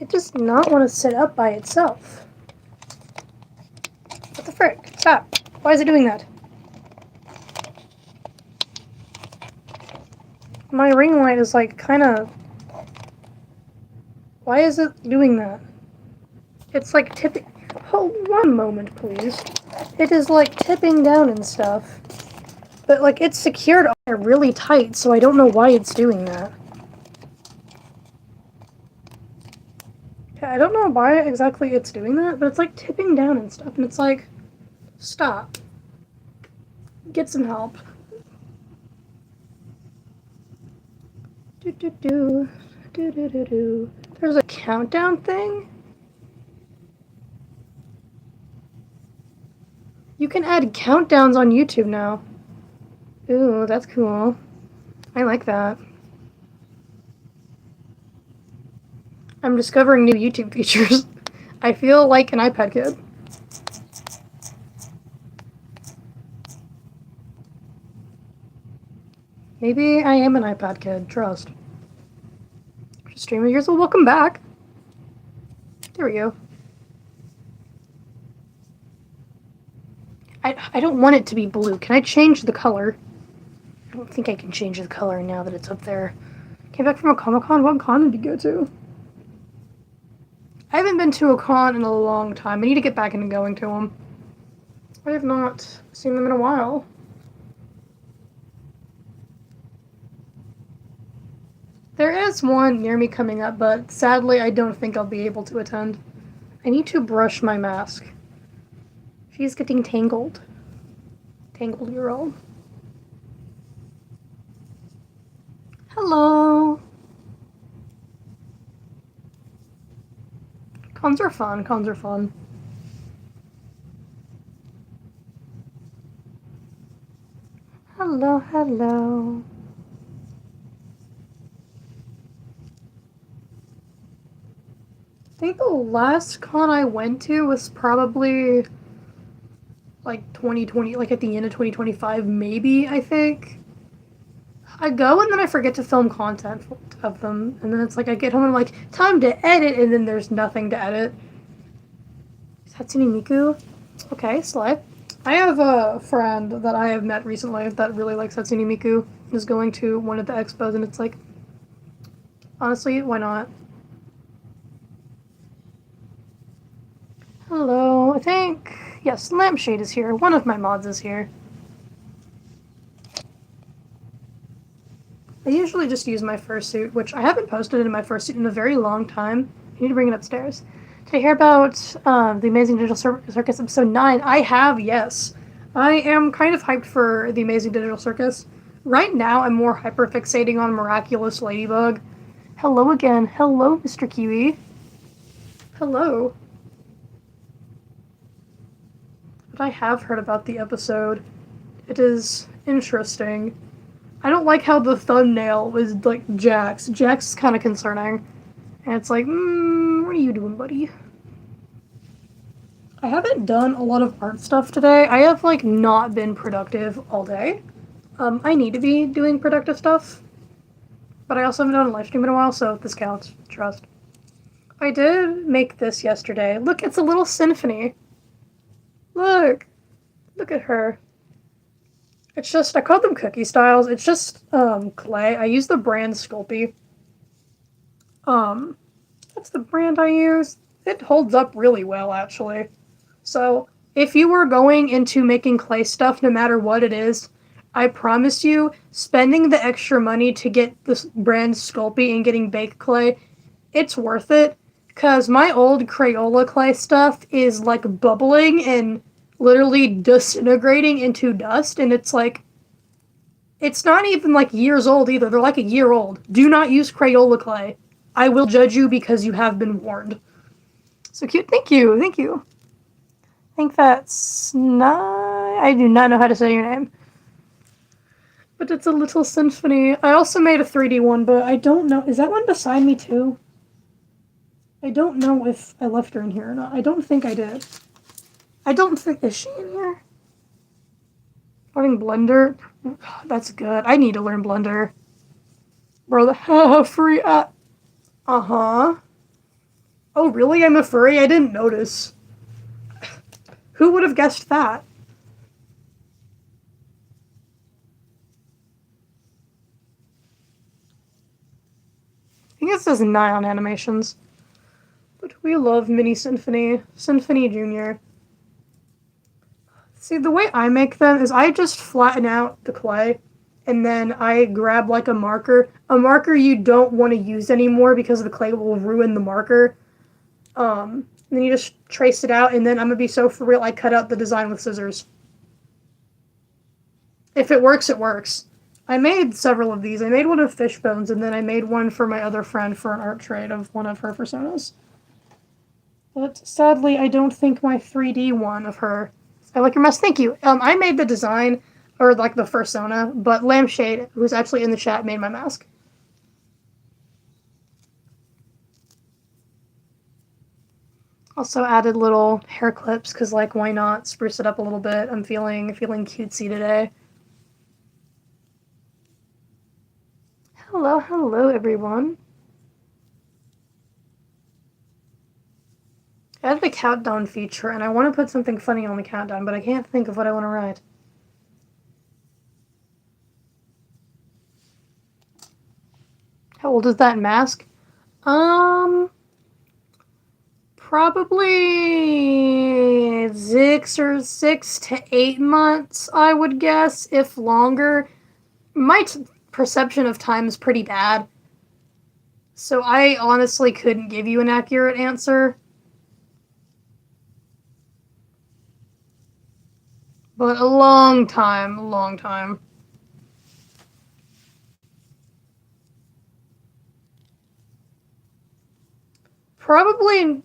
It does not want to sit up by itself. What the frick? Stop. Why is it doing that? My ring light is like kind of... Why is it doing that? It's like tipping... Hold one moment, please. It is like tipping down and stuff. But like it's secured on there really tight, so I don't know why it's doing that. I don't know why exactly it's doing that, but it's like tipping down and stuff, and it's like, stop. Get some help. Do. There's a countdown thing? You can add countdowns on YouTube now. Ooh, that's cool. I like that. I'm discovering new YouTube features. I feel like an iPad kid. Maybe I am an iPad kid, trust. Streamer years, well, welcome back. There we go. I don't want it to be blue. Can I change the color? I don't think I can change the color now that it's up there. Came back from a Comic-Con. What con did you go to? I haven't been to a con in a long time. I need to get back into going to them. I have not seen them in a while. There is one near me coming up, but sadly I don't think I'll be able to attend. I need to brush my mask. She's getting tangled. Tangled year old. Hello. Cons are fun. Cons are fun. Hello, hello. I think the last con I went to was probably like 2020, like at the end of 2025, maybe, I think. I go and then I forget to film content of them, and then it's like I get home and I'm like, time to edit, and then there's nothing to edit. Hatsune Miku? Okay, slay. I have a friend that I have met recently that really likes Hatsune Miku, is going to one of the expos, and it's like, honestly, why not? Hello, I think, yes, Lampshade is here. One of my mods is here. I usually just use my fursuit, which I haven't posted in my fursuit in a very long time. I need to bring it upstairs. Did I hear about the Amazing Digital Circus episode 9? I have, yes. I am kind of hyped for the Amazing Digital Circus. Right now, I'm more hyperfixating on Miraculous Ladybug. Hello again. Hello, Mr. Kiwi. Hello. But I have heard about the episode. It is interesting. I don't like how the thumbnail was like Jax. Jax is kind of concerning. And it's like, what are you doing, buddy? I haven't done a lot of art stuff today. I have like not been productive all day. I need to be doing productive stuff. But I also haven't done a live stream in a while, so this counts. Trust. I did make this yesterday. Look, it's a little symphony. Look. Look at her. It's just, I call them cookie styles. It's just clay. I use the brand Sculpey. That's the brand I use. It holds up really well, actually. So, if you were going into making clay stuff, no matter what it is, I promise you, spending the extra money to get this brand Sculpey and getting baked clay, it's worth it. Because my old Crayola clay stuff is, like, bubbling and literally disintegrating into dust, and it's like, it's not even like years old either. They're like a year old. Do not use Crayola clay. I will judge you because you have been warned. So cute. Thank you. Thank you. I think that's not... I do not know how to say your name. But it's a little symphony. I also made a 3D one, but I don't know. Is that one beside me too? I don't know if I left her in here or not. I don't think I did. I don't think... Is she in here? Learning Blender? That's good. I need to learn Blender. Bro, the free... Uh-huh. Oh, really? I'm a furry? I didn't notice. Who would have guessed that? I think it says 9 on animations. But we love Mini Symphony. Symphony Jr. See, the way I make them is I just flatten out the clay and then I grab like a marker you don't want to use anymore because the clay will ruin the marker. Then you just trace it out, and then I'm gonna be so for real, I cut out the design with scissors. If it works, it works. I made several of these. I made one of Fishbones, and then I made one for my other friend for an art trade of one of her personas. But sadly, I don't think my 3D one of her. I like your mess. Thank you. I made the design, or like the fursona, but Lampshade, who's actually in the chat, made my mask. Also added little hair clips because, like, why not spruce it up a little bit? I'm feeling cutesy today. Hello, everyone. I added a countdown feature, and I want to put something funny on the countdown, but I can't think of what I want to write. How old is that mask? Probably 6 to 8 months, I would guess, if longer. My perception of time is pretty bad, so I honestly couldn't give you an accurate answer. But a long time, a long time. Probably,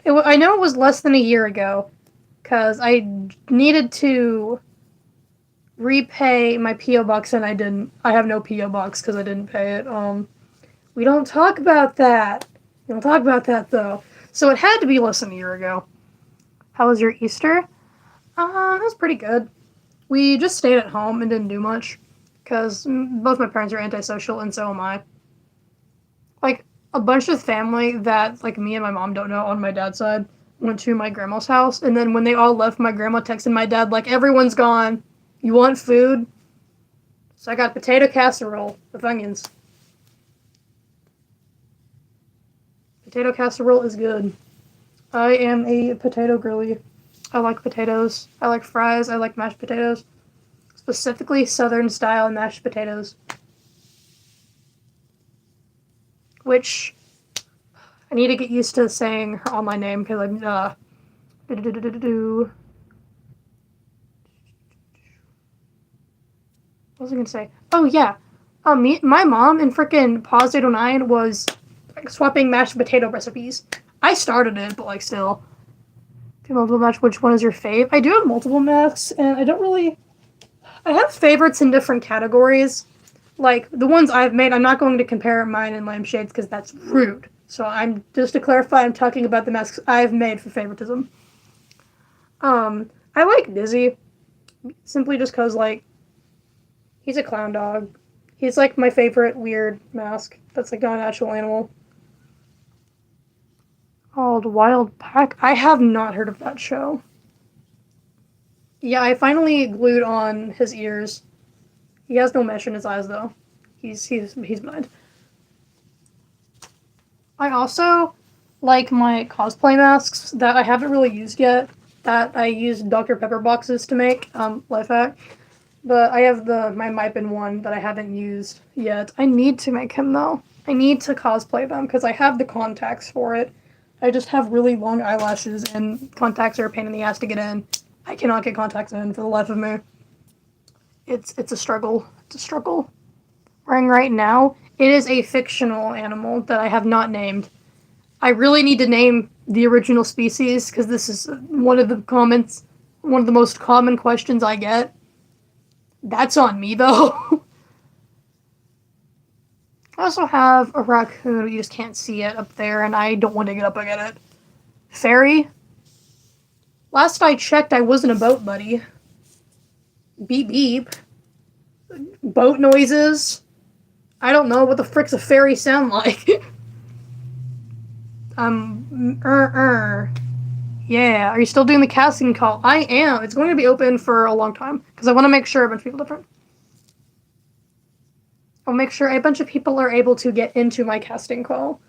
I know it was less than a year ago, because I needed to repay my P.O. box and I didn't. I have no P.O. box because I didn't pay it. We don't talk about that. We don't talk about that, though. So it had to be less than a year ago. How was your Easter? It was pretty good. We just stayed at home and didn't do much, because both my parents are antisocial and so am I. Like, a bunch of family that, like, me and my mom don't know on my dad's side went to my grandma's house, and then when they all left, my grandma texted my dad, like, everyone's gone. You want food? So I got potato casserole with onions. Potato casserole is good. I am a potato girly. I like potatoes. I like fries. I like mashed potatoes. Specifically southern style mashed potatoes. Which I need to get used to saying her online name because I'm what was I gonna say? Oh yeah. My mom in frickin' Pause 809 was like, swapping mashed potato recipes. I started it, but like still. Do multiple match. Which one is your fave? I do have multiple masks, and I don't really. I have favorites in different categories. Like the ones I've made, I'm not going to compare mine and Lampshade's because that's rude. So I'm just to clarify, I'm talking about the masks I've made for favoritism. I like Dizzy, simply just cause like he's a clown dog. He's like my favorite weird mask. That's like not an actual animal. Called Wild Pack. I have not heard of that show. Yeah, I finally glued on his ears. He has no mesh in his eyes though. He's blind. I also like my cosplay masks that I haven't really used yet. That I used Dr. Pepper boxes to make. Life hack. But I have my Mipin one that I haven't used yet. I need to make him though. I need to cosplay them because I have the contacts for it. I just have really long eyelashes and contacts are a pain in the ass to get in. I cannot get contacts in for the life of me. It's a struggle. It's a struggle. Wearing right now, it is a fictional animal that I have not named. I really need to name the original species because this is one of the most common questions I get. That's on me though. I also have a raccoon, you just can't see it up there, and I don't want to get up and get it. Fairy? Last I checked, I wasn't a boat buddy. Beep beep. Boat noises. I don't know what the frick's a fairy sound like. Yeah, are you still doing the casting call? I am. It's going to be open for a long time because I want to make sure a bunch of people different. I'll make sure a bunch of people are able to get into my casting call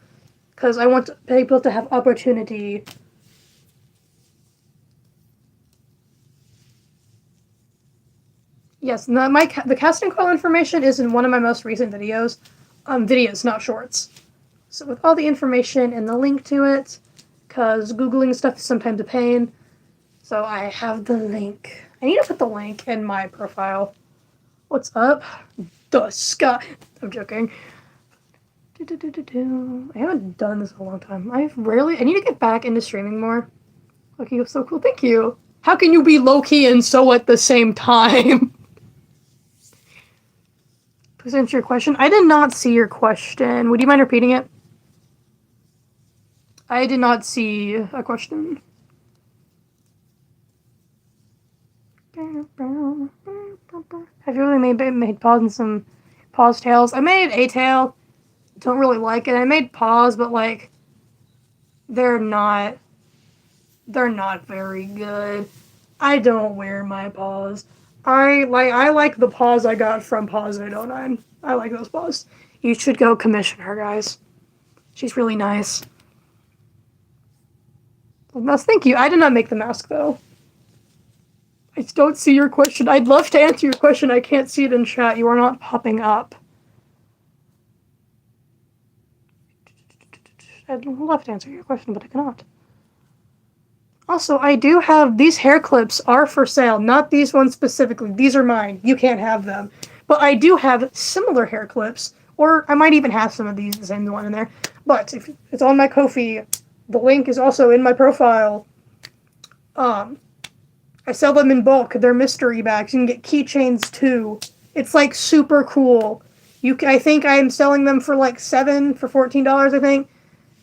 because I want people to have opportunity. Yes, the casting call information is in one of my most recent videos. Videos, not shorts. So with all the information and the link to it, because Googling stuff is sometimes a pain. So I have the link. I need to put the link in my profile. What's up? The sky. I'm joking. I haven't done this in a long time. I need to get back into streaming more. Okay, you're so cool. Thank you. How can you be low-key and so at the same time? Please answer your question. I did not see your question. Would you mind repeating it? I did not see a question. Have you really made pause in some pause tails? I made a tail. Don't really like it. I made pause, but like they're not very good. I don't wear my paws. I like the paws I got from Paws 809. I like those paws. You should go commission her, guys. She's really nice. Well, thank you. I did not make the mask though. I don't see your question. I'd love to answer your question. I can't see it in chat. You are not popping up. I'd love to answer your question, but I cannot. Also, I do have these hair clips are for sale, not these ones specifically. These are mine. You can't have them. But I do have similar hair clips, or I might even have some of these, the same one in there. But if it's on my Ko-fi, the link is also in my profile. I sell them in bulk. They're mystery bags. You can get keychains too. It's like super cool. I think I am selling them for like $14, I think.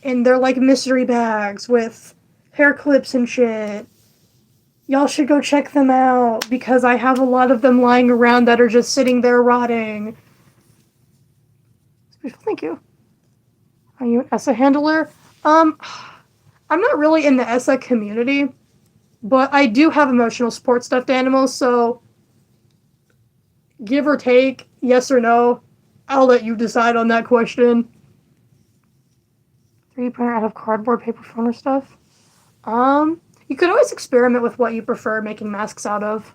And they're like mystery bags with hair clips and shit. Y'all should go check them out because I have a lot of them lying around that are just sitting there rotting. Thank you. Are you an ESSA handler? I'm not really in the ESSA community, but I do have emotional support stuffed animals, so give or take, yes or no, I'll let you decide on that question. 3D printer out of cardboard, paper, phone, or stuff? You could always experiment with what you prefer making masks out of.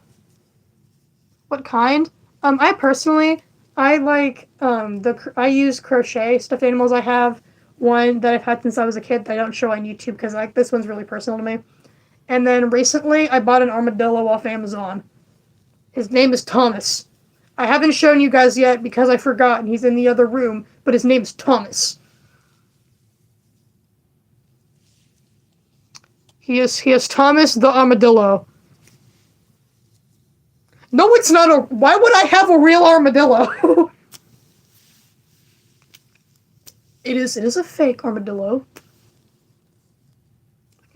What kind? I personally, I like, I use crochet stuffed animals. I have one that I've had since I was a kid that I don't show on YouTube because like this one's really personal to me. And then recently, I bought an armadillo off Amazon. His name is Thomas. I haven't shown you guys yet because I forgot and he's in the other room, but his name's Thomas. He is Thomas the armadillo. No, it's not a... Why would I have a real armadillo? It is a fake armadillo.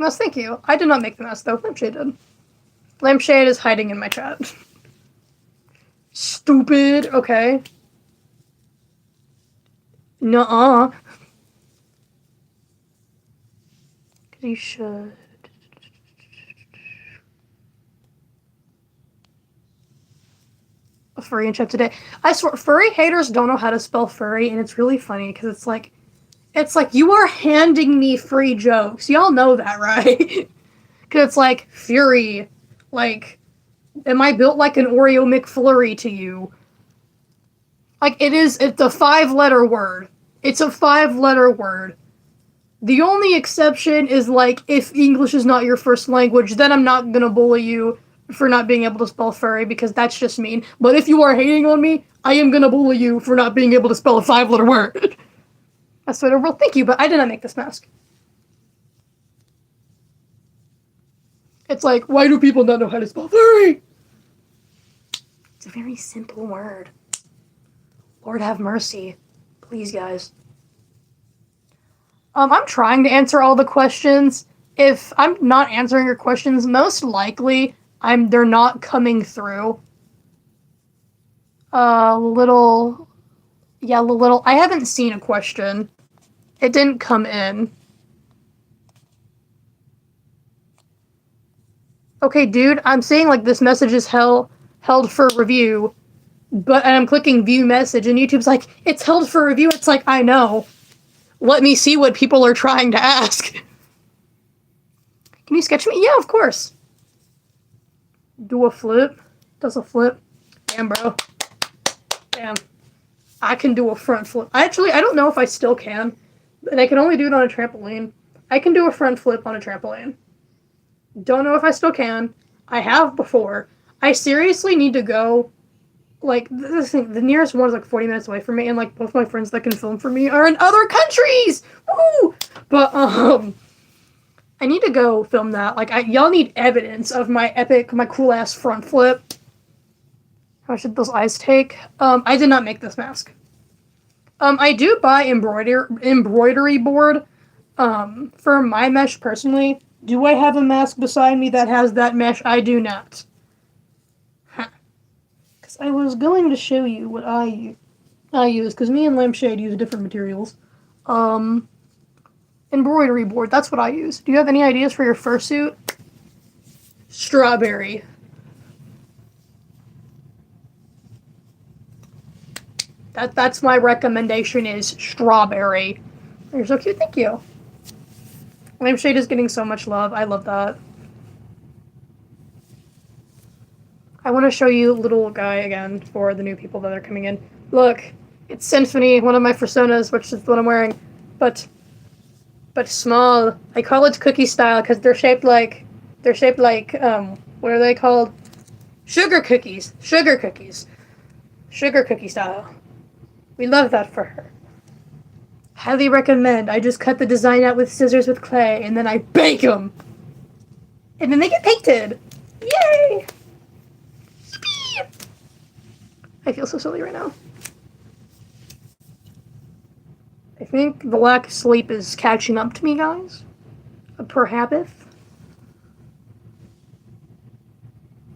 Yes, thank you. I did not make the mask, though. Lampshade did. Lampshade is hiding in my chat. Stupid. Okay. Nuh-uh. Because you should. A furry in chat today. I swear, furry haters don't know how to spell furry, and it's really funny, because it's like, you are handing me free jokes. Y'all know that, right? Because it's like, Fury. Like, am I built like an Oreo McFlurry to you? Like, it's a 5-letter word. It's a 5-letter word. The only exception is, like, if English is not your first language, then I'm not gonna bully you for not being able to spell furry, because that's just mean. But if you are hating on me, I am gonna bully you for not being able to spell a 5-letter word. That's what well, thank you, but I did not make this mask. It's like, why do people not know how to spell furry? It's a very simple word. Lord have mercy. Please, guys. I'm trying to answer all the questions. If I'm not answering your questions, most likely they're not coming through. I haven't seen a question. It didn't come in. Okay, dude, I'm seeing like this message is held for review, but and I'm clicking view message, and YouTube's like, it's held for review. It's like, I know. Let me see what people are trying to ask. Can you sketch me? Yeah, of course. Do a flip. Does a flip. Damn, bro. Damn. I can do a front flip. Actually, I don't know if I still can, but I can only do it on a trampoline. I can do a front flip on a trampoline. Don't know if I still can. I have before. I seriously need to go. Like, this thing, the nearest one is like 40 minutes away from me, and like both my friends that can film for me are in other countries. Woo! But I need to go film that. Like, y'all need evidence of my cool ass front flip. How much did those eyes take? I did not make this mask. I do buy embroidery board. For my mesh personally, do I have a mask beside me that has that mesh? I do not. Huh. Because I was going to show you what I use, because me and Lampshade use different materials. Embroidery board, that's what I use. Do you have any ideas for your fursuit? Strawberry. That's my recommendation is strawberry. You're so cute, thank you. Lampshade is getting so much love. I love that. I want to show you little guy again for the new people that are coming in. Look, it's Symphony, one of my personas, which is what I'm wearing. But small. I call it cookie style because they're shaped like what are they called? Sugar cookies. Sugar cookies. Sugar cookie style. We love that for her. Highly recommend. I just cut the design out with scissors with clay, and then I bake them. And then they get painted. Yay! Yippee! I feel so silly right now. I think the lack of sleep is catching up to me, guys. Per habit.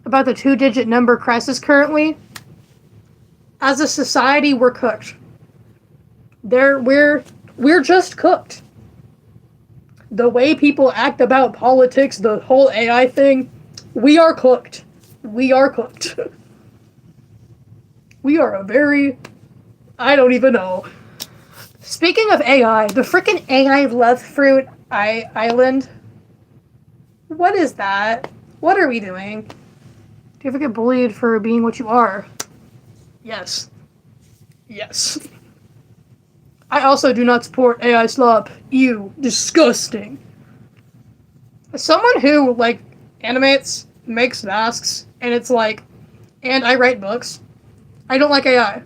About the 2-digit number crisis currently. As a society, we're cooked. We're just cooked. The way people act about politics, the whole AI thing, we are cooked. We are cooked. We are a very... I don't even know. Speaking of AI, the frickin' AI love fruit island. What is that? What are we doing? Do you ever get bullied for being what you are? Yes. Yes. I also do not support AI slop. Ew. Disgusting. As someone who, like, animates, makes masks, and it's like, and I write books, I don't like AI.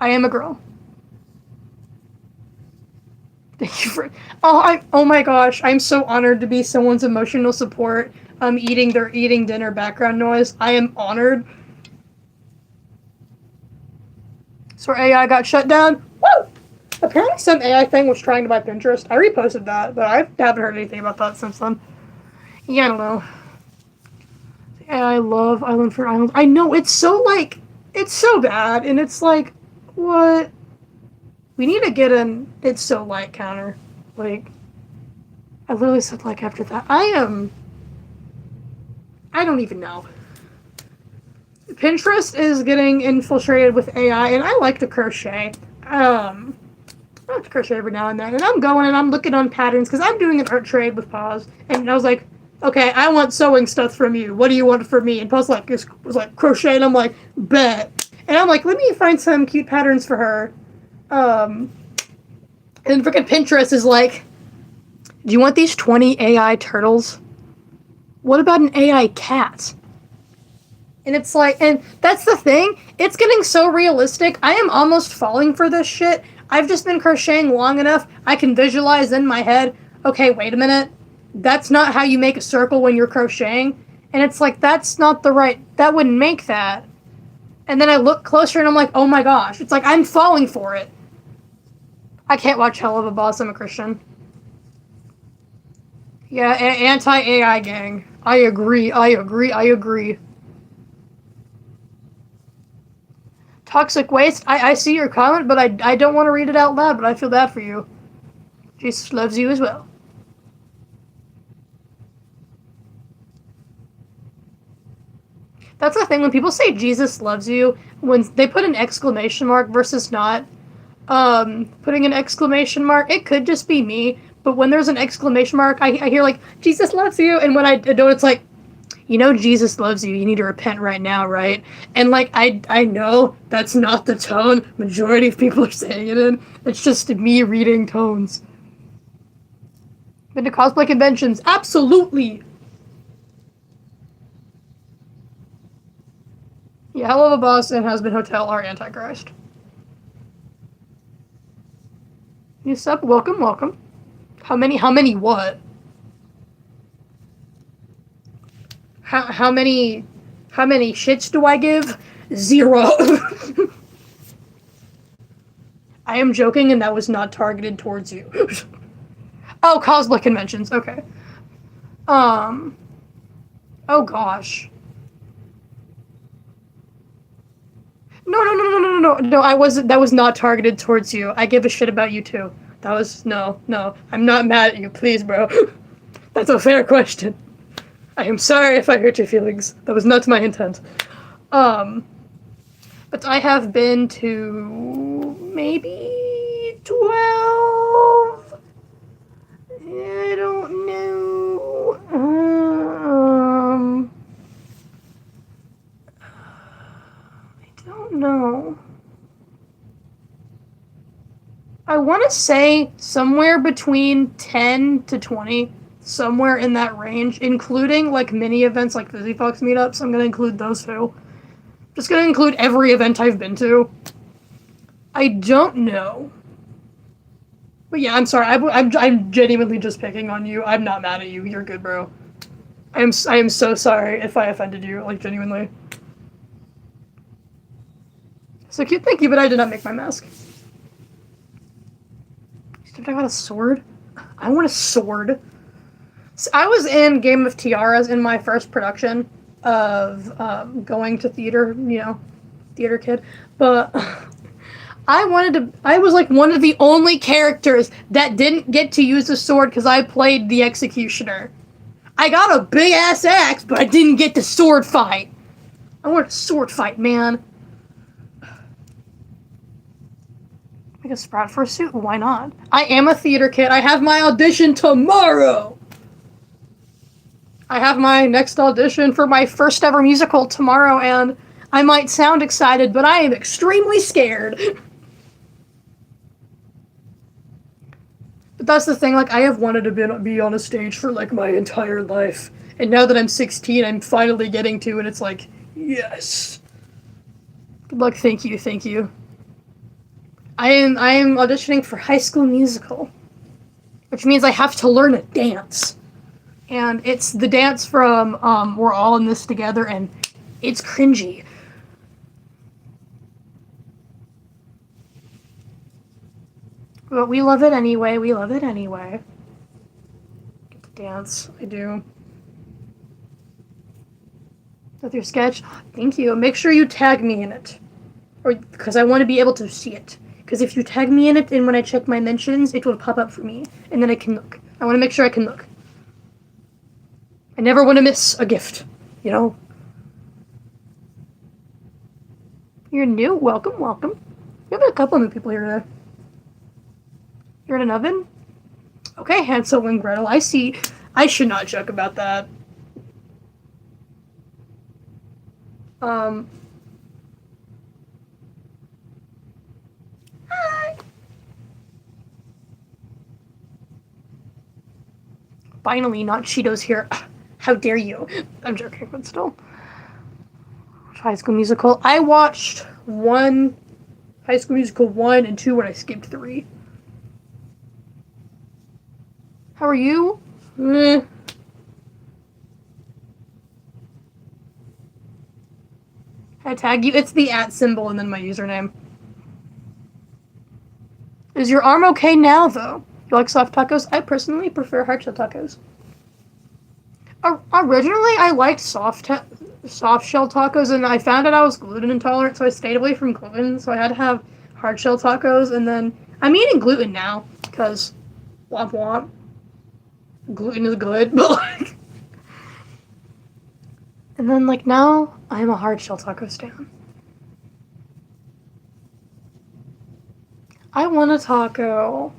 I am a girl. Thank you for... Oh my gosh, I'm so honored to be someone's emotional support. Eating dinner background noise. I am honored. So AI got shut down. Woo! Apparently some AI thing was trying to buy Pinterest. I reposted that, but I haven't heard anything about that since then. Yeah, I don't know. I love Island for Island. I know, it's so bad, and it's like, what? We need to get an it's so light counter. Like, I literally said like after that. I don't even know. Pinterest is getting infiltrated with AI, and I like to crochet. I like to crochet every now and then, and I'm going and I'm looking on patterns because I'm doing an art trade with Paz, and I was like, okay, I want sewing stuff from you. What do you want from me? And Paz was like crochet, and I'm like, bet. And I'm like, let me find some cute patterns for her. And freaking Pinterest is like, do you want these 20 AI turtles? What about an AI cat? And it's like, and that's the thing, it's getting so realistic. I am almost falling for this shit. I've just been crocheting long enough, I can visualize in my head, okay, wait a minute, that's not how you make a circle when you're crocheting. And it's like, that's not the right, that wouldn't make that. And then I look closer and I'm like, oh my gosh, it's like, I'm falling for it. I can't watch Hell of a Boss, I'm a Christian. Yeah, anti-AI gang. I agree. Toxic waste, I see your comment, but I don't want to read it out loud, but I feel bad for you. Jesus loves you as well. That's the thing, when people say Jesus loves you, when they put an exclamation mark versus not putting an exclamation mark, it could just be me, but when there's an exclamation mark, I hear like, Jesus loves you, and when I don't, it's like, you know Jesus loves you, you need to repent right now, right? And like, I know that's not the tone majority of people are saying it in, it's just me reading tones. Been to cosplay conventions? Absolutely! Yeah, Hell of a Boss and Has Been Hotel are Antichrist. You sub, welcome, welcome. How many what? How many shits do I give? 0. I am joking, and that was not targeted towards you. Oh, cosplay conventions, okay. Oh gosh. No, I wasn't, that was not targeted towards you. I give a shit about you too. That was, no, I'm not mad at you, please, bro. That's a fair question. I am sorry if I hurt your feelings. That was not my intent. But I have been to maybe 12? I don't know. I don't know. I want to say somewhere between 10 to 20. Somewhere in that range, including like mini events like Fizzy Fox meetups. I'm gonna include those too. Just gonna include every event I've been to. I don't know, but yeah, I'm sorry. I'm genuinely just picking on you. I'm not mad at you. You're good, bro. I am so sorry if I offended you. Like genuinely. So cute, thank you, but I did not make my mask. Did I got a sword? I want a sword. I was in Game of Tiaras in my first production of going to theater, theater kid, but I was like one of the only characters that didn't get to use a sword because I played the executioner. I got a big ass axe, but I didn't get the sword fight. I want a sword fight, man. Make a Sprout fursuit? Why not? I am a theater kid. I have my audition tomorrow! I have my next audition for my first ever musical tomorrow, and I might sound excited, but I am extremely scared. But that's the thing, like, I have wanted to be on a stage for, like, my entire life. And now that I'm 16, I'm finally getting to it, and it's like, yes. Good luck, thank you. I am auditioning for High School Musical, which means I have to learn a dance. And it's the dance from We're All in This Together, and it's cringy. But we love it anyway, Get to dance, I do. With your sketch, thank you. Make sure you tag me in it. Or, because I want to be able to see it. Because if you tag me in it, and when I check my mentions, it will pop up for me. And then I can look. I want to make sure I can look. I never want to miss a gift, you know? You're new? Welcome. We have a couple new people here today. You're in an oven? Okay, Hansel and Gretel, I see. I should not joke about that. Hi. Finally, not Cheetos here. How dare you? I'm joking, but still. High School Musical. I watched High School Musical 1 and 2 when I skipped 3. How are you? Can I tag you? It's the @ symbol and then my username. Is your arm okay now, though? You like soft tacos? I personally prefer hard shell tacos. Originally, I liked soft shell tacos, and I found out I was gluten intolerant, so I stayed away from gluten, so I had to have hard shell tacos, and then I'm eating gluten now, because womp womp. Gluten is good, but like... And then, like, now I'm a hard shell taco stan. I want a taco.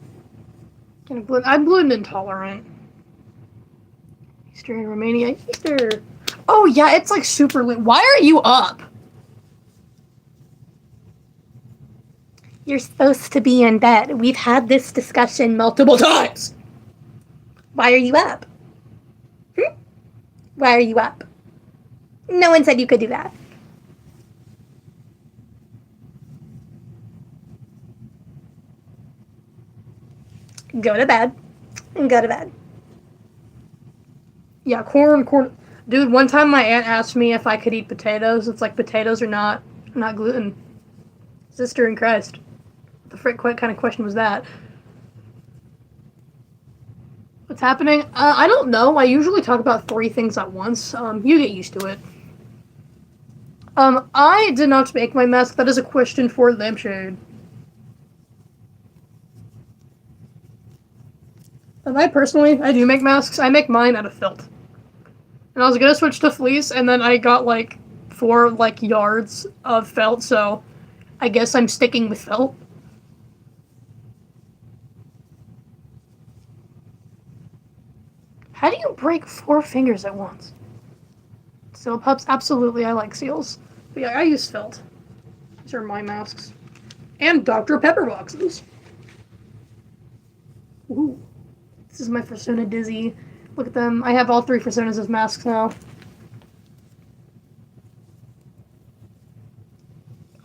I'm gluten intolerant. Easter in Romania. Easter. Oh, yeah, it's like super late. Why are you up? You're supposed to be in bed. We've had this discussion multiple times. Why are you up? Why are you up? No one said you could do that. Go to bed. Go to bed. Yeah, corn. Dude, one time my aunt asked me if I could eat potatoes. It's like potatoes are not gluten. Sister in Christ. The frick, what kind of question was that? What's happening? I don't know. I usually talk about 3 things at once. You get used to it. I did not make my mask. That is a question for Lampshade. I do make masks. I make mine out of felt. And I was gonna switch to fleece, and then I got, like, 4, like, yards of felt, so I guess I'm sticking with felt. How do you break 4 fingers at once? Seal pups, absolutely, I like seals. But yeah, I use felt. These are my masks. And Dr. Pepper boxes. Ooh. This is my Persona Dizzy. Look at them. I have all 3 Personas as masks now.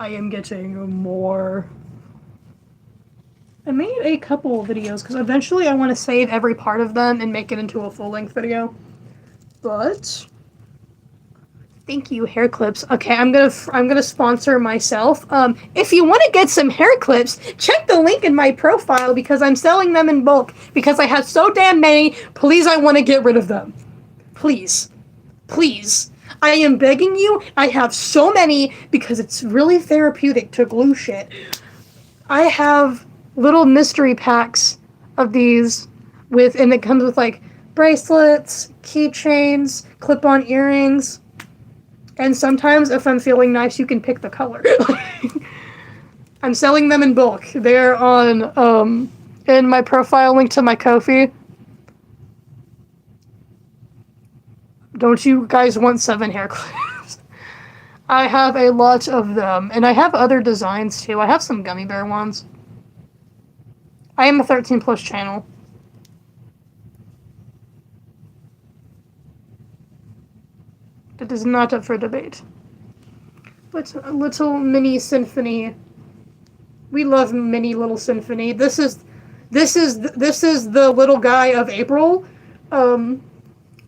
I am getting more. I made a couple of videos because eventually I want to save every part of them and make it into a full-length video. But thank you, hair clips. Okay, I'm gonna sponsor myself. If you want to get some hair clips, check the link in my profile because I'm selling them in bulk because I have so damn many. Please, I want to get rid of them. Please, please. I am begging you. I have so many because it's really therapeutic to glue shit. I have little mystery packs of these and it comes with like bracelets, keychains, clip-on earrings. And sometimes, if I'm feeling nice, you can pick the color. I'm selling them in bulk. They're on, in my profile link to my Ko-fi. Don't you guys want 7 hair clips? I have a lot of them. And I have other designs, too. I have some gummy bear ones. I am a 13+ channel. It is not up for debate. But a little mini symphony. We love mini little symphony. This is the little guy of April.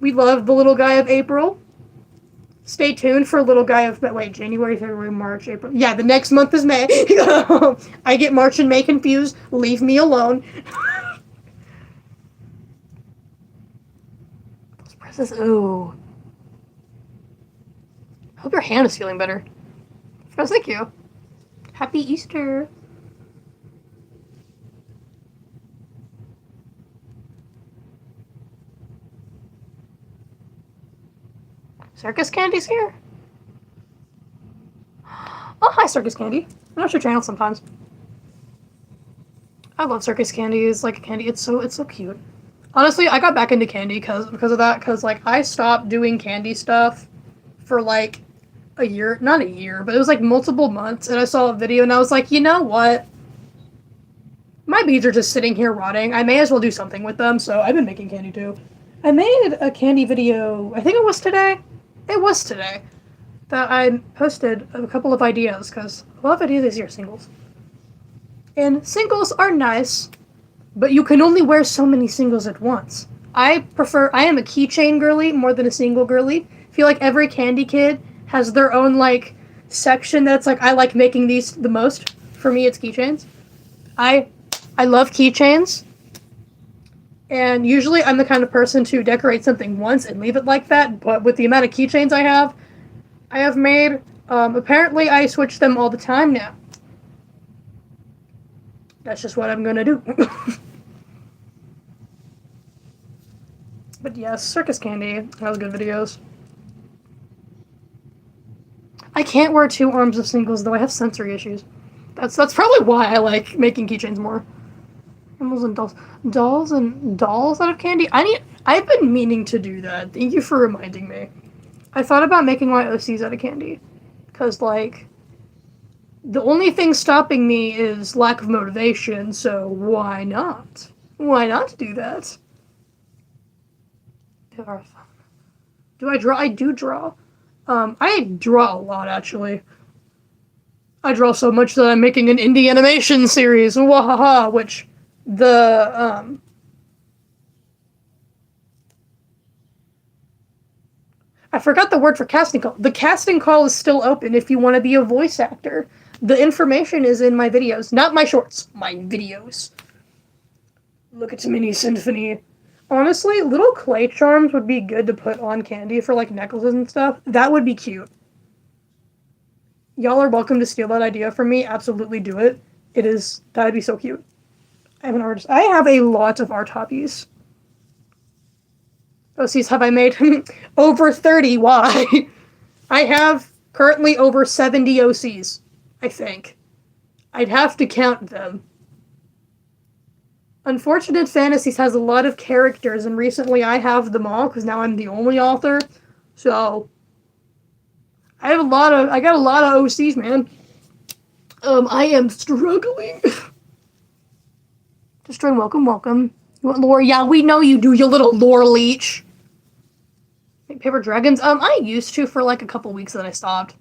We love the little guy of April. Stay tuned for little guy of January, February, March, April. Yeah, the next month is May. I get March and May confused. Leave me alone. Those presses. Ooh. I hope your hand is feeling better. Yes, thank you. Happy Easter. Circus Candy's here? Oh, hi, Circus Candy. I watch your channel sometimes. I love Circus Candy. It's like candy. It's so cute. Honestly, I got back into candy because of that. Because like I stopped doing candy stuff for like a year, not a year, but it was like multiple months. And I saw a video and I was like, you know what? My beads are just sitting here rotting. I may as well do something with them. So I've been making candy too. I made a candy video. I think it was today. It was today that I posted a couple of ideas because a lot of ideas these are singles. And singles are nice, but you can only wear so many singles at once. I am a keychain girly more than a single girly. I feel like every candy kid has their own like section that's like, I like making these the most. For me, it's keychains. I love keychains. And usually I'm the kind of person to decorate something once and leave it like that, but with the amount of keychains I have made, apparently I switch them all the time now. That's just what I'm gonna do. But yes, Circus Candy has good videos. can't wear 2 arms of singles, though. I have sensory issues. That's probably why I like making keychains more. Animals and dolls. Dolls out of candy? I've been meaning to do that. Thank you for reminding me. I thought about making my OCs out of candy. Because, like, the only thing stopping me is lack of motivation, so why not? Why not do that? Do I draw? I do draw. I draw a lot, actually. I draw so much that I'm making an indie animation series, wahaha, which I forgot the word for casting call. The casting call is still open if you want to be a voice actor. The information is in my videos, not my shorts, my videos. Look at Mini Symphony. Honestly, little clay charms would be good to put on Kandi for, like, necklaces and stuff. That would be cute. Y'all are welcome to steal that idea from me. Absolutely do it. That'd be so cute. I'm an artist. I have a lot of art hobbies. OCs have I made? Over 30. Why? I have currently over 70 OCs, I think. I'd have to count them. Unfortunate Fantasies has a lot of characters, and recently I have them all, because now I'm the only author. So, I got a lot of OCs, man. I am struggling. Destroy, welcome. You want lore? Yeah, we know you do, you little lore leech. Paper dragons? I used to for like a couple weeks, then I stopped.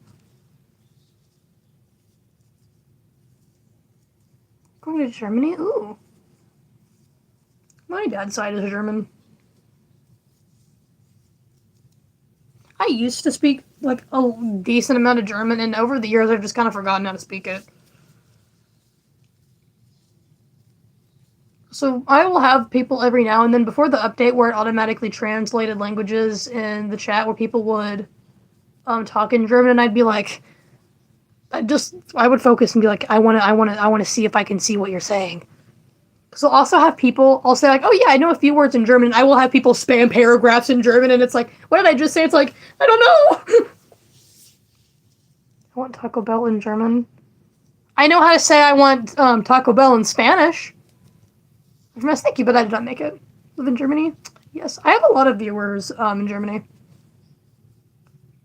Going to Germany? Ooh. My dad's side is German. I used to speak like a decent amount of German, and over the years I've just kind of forgotten how to speak it. So I will have people every now and then before the update where it automatically translated languages in the chat where people would talk in German, and I'd be like, I would focus and be like, I want to see if I can see what you're saying. So I'll also have people, I'll say like, oh yeah, I know a few words in German, and I will have people spam paragraphs in German, and it's like, what did I just say? It's like, I don't know. I want Taco Bell in German. I know how to say I want Taco Bell in Spanish. Thank you, but I did not make it. Live in Germany? Yes, I have a lot of viewers in Germany.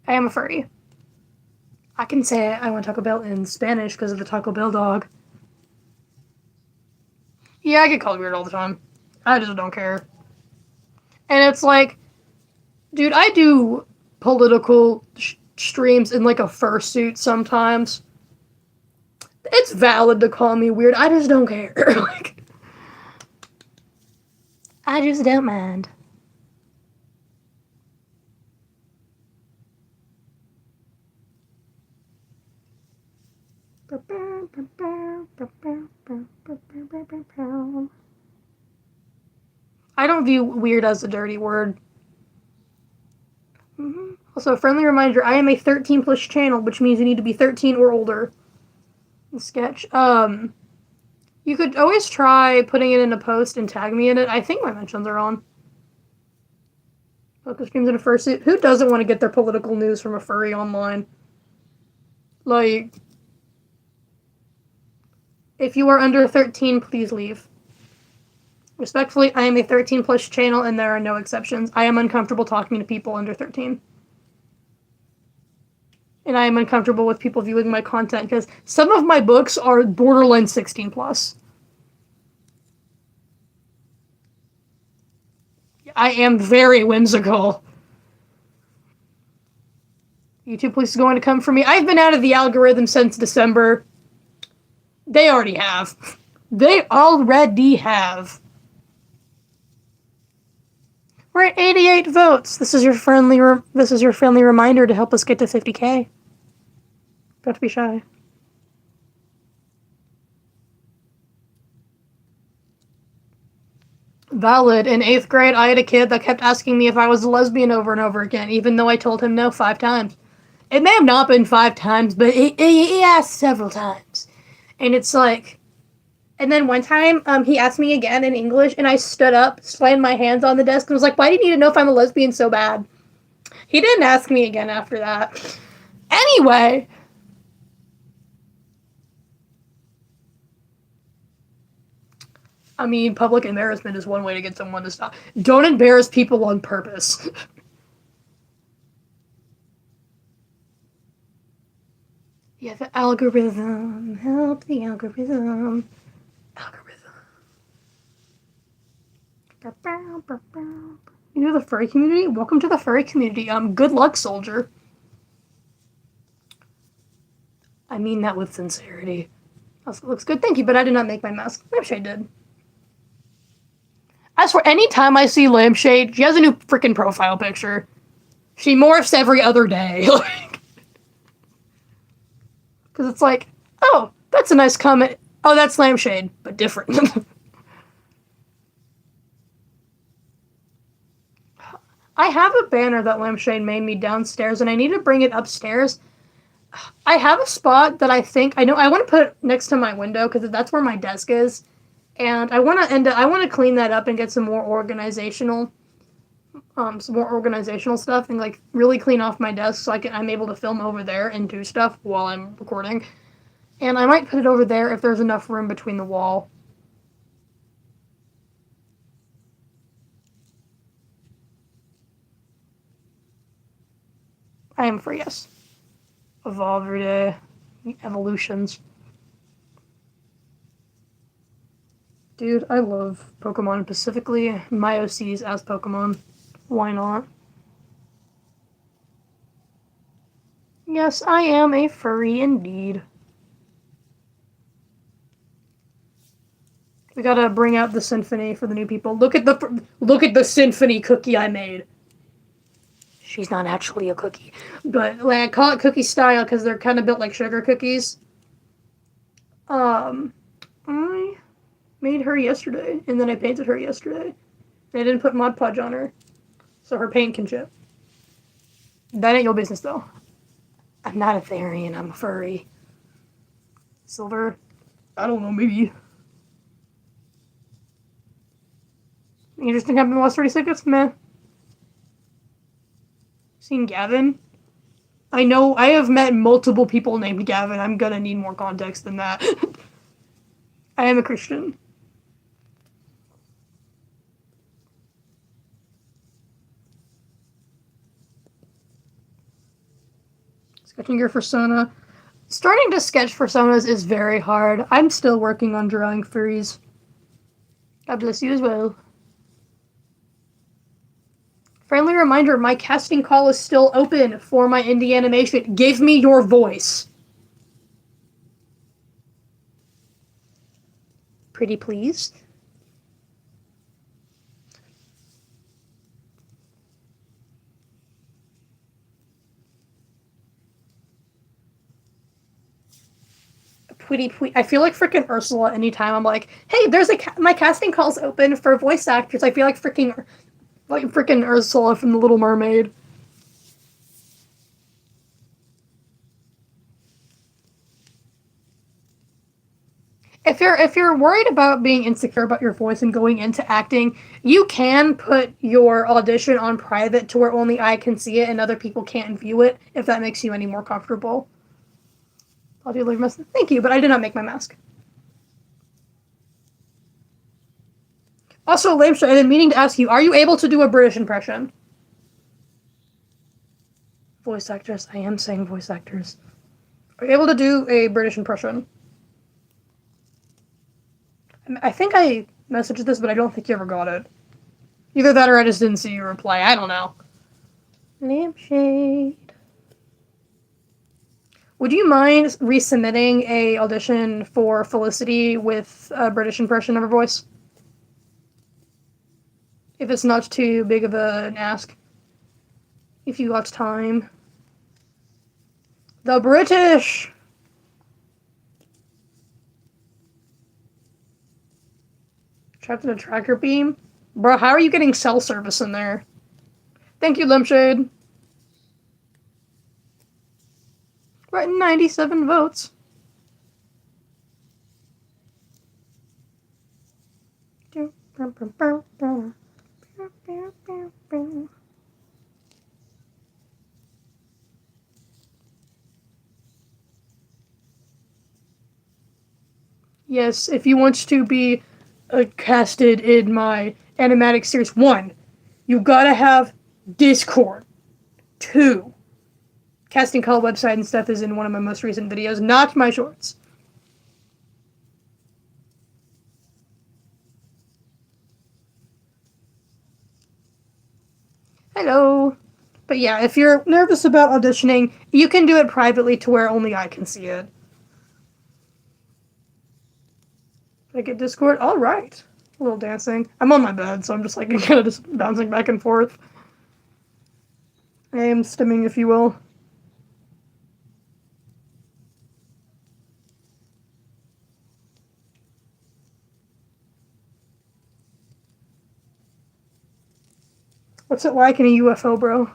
I am a furry. I can say I want Taco Bell in Spanish because of the Taco Bell dog. Yeah, I get called weird all the time. I just don't care. And it's like, dude, I do political streams in like a fursuit sometimes. It's valid to call me weird. I just don't care. Like, I just don't mind. I don't view weird as a dirty word. Also, a friendly reminder, I am a 13 plus channel, which means you need to be 13 or older. Sketch. You could always try putting it in a post and tag me in it. I think my mentions are on. Focus streams in a fursuit. Who doesn't want to get their political news from a furry online? Like, if you are under 13, please leave. Respectfully, I am a 13 plus channel and there are no exceptions. I am uncomfortable talking to people under 13. And I am uncomfortable with people viewing my content because some of my books are borderline 16 plus. I am very whimsical. YouTube Police is going to come for me. I've been out of the algorithm since December. They already have. They already have. We're at 88 votes. This is your friendly reminder to help us get to 50K. Got to be shy. Valid. In 8th grade, I had a kid that kept asking me if I was a lesbian over and over again, even though I told him no 5 times. It may have not been 5 times, but he asked several times. And it's like... And then one time, he asked me again in English, and I stood up, slammed my hands on the desk, and was like, why do you need to know if I'm a lesbian so bad? He didn't ask me again after that. Anyway. I mean, public embarrassment is one way to get someone to stop. Don't embarrass people on purpose. Yeah, the algorithm. Help the algorithm. Algorithm. You know the furry community? Welcome to the furry community. Good luck, soldier. I mean that with sincerity. That looks good. Thank you, but I did not make my mask. Lampshade did. As for any time I see Lampshade, she has a new freaking profile picture. She morphs every other day. Because it's like, oh, that's a nice comment. Oh, that's Lampshade, but different. I have a banner that Lampshade made me downstairs, and I need to bring it upstairs. I have a spot that I think I know I want to put next to my window because that's where my desk is, and I want to clean that up and get some more organizational stuff and like really clean off my desk so I'm able to film over there and do stuff while I'm recording. And I might put it over there if there's enough room between the wall. I am free, yes. Evolve every day. Evolutions. Dude, I love Pokemon, specifically my OCs as Pokemon. Why not? Yes, I am a furry indeed. We gotta bring out the symphony for the new people. Look at the symphony cookie I made. She's not actually a cookie, but like I call it cookie style because they're kind of built like sugar cookies. I made her yesterday, and then I painted her yesterday. I didn't put Mod Podge on her, so her paint can chip. That ain't your business, though. I'm not a Therian, I'm a furry. Silver? I don't know, maybe. Interesting happened in the last 30 seconds? Meh. Seen Gavin? I know, I have met multiple people named Gavin. I'm gonna need more context than that. I am a Christian. Sketching your persona. Starting to sketch personas is very hard. I'm still working on drawing furries. God bless you as well. Friendly reminder, my casting call is still open for my indie animation. Give me your voice. Pretty please. I feel like freaking Ursula anytime I'm like, hey, my casting call's open for voice actors. I feel like freaking Ursula from The Little Mermaid. If you're worried about being insecure about your voice and going into acting, you can put your audition on private to where only I can see it and other people can't view it, if that makes you any more comfortable. I'll do mask. Thank you, but I did not make my mask. Also, Lamesha, I've been meaning to ask you, are you able to do a British impression? Voice actors. I am saying voice actors. Are you able to do a British impression? I think I messaged this, but I don't think you ever got it. Either that or I just didn't see your reply. I don't know. Lampshade. Would you mind resubmitting a audition for Felicity with a British impression of her voice? If it's not too big of an ask. If you got time. The British! Trapped in a tracker beam? Bro, how are you getting cell service in there? Thank you, Lampshade. We're at 97 votes. Yes, if you want to be casted in my animatic series, 1, you gotta have Discord. 2, casting call website and stuff is in one of my most recent videos, not my shorts. Hello. But yeah, if you're nervous about auditioning, you can do it privately to where only I can see it. Did I get Discord? Alright. A little dancing. I'm on my bed, so I'm just like kind of just bouncing back and forth. I am stimming, if you will. What's it like in a UFO, bro?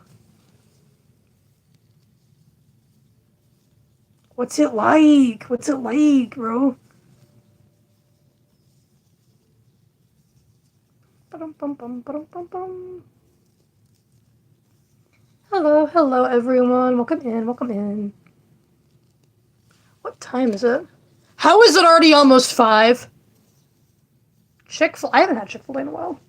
What's it like? What's it like, bro? Hello, hello, everyone. Welcome in, welcome in. What time is it? How is it already almost 5? Chick-fil-A? I haven't had Chick-fil-A in a while.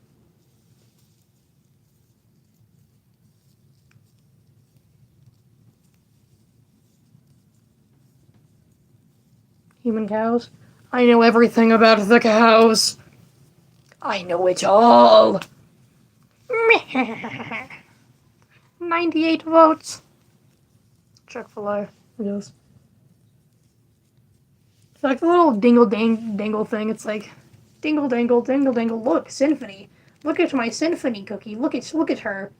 Human cows? I know everything about the cows. I know it all. 98 votes. Chick-fil-A. Yes. It's like the little dingle thing. It's like, dingle dangle, dingle dangle. Look, Symphony. Look at my Symphony cookie. Look at her.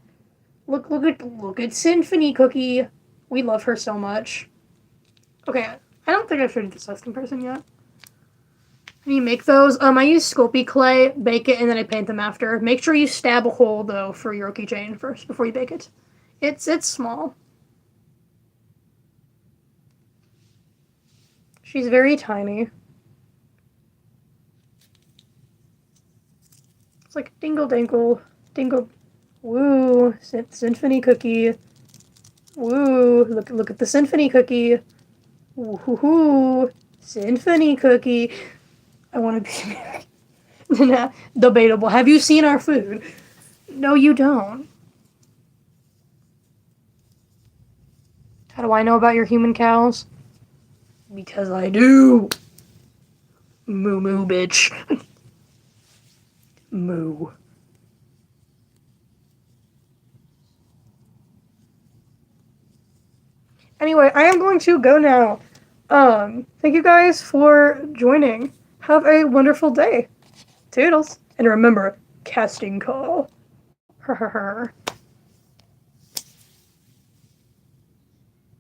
Look at Symphony cookie. We love her so much. Okay, I don't think I've showed you the custom person yet. When you make those, I use Sculpey clay, bake it, and then I paint them after. Make sure you stab a hole though for your keychain first before you bake it. It's small. She's very tiny. It's like dingle dangle, dingle, woo, Symphony cookie. Woo, look at the Symphony cookie. Woohoo, Symphony cookie. I want to be debatable. Have you seen our food? No, you don't. How do I know about your human cows? Because I do. Moo moo, bitch. Moo. Anyway, I am going to go now. Thank you guys for joining. Have a wonderful day. Toodles. And remember, casting call.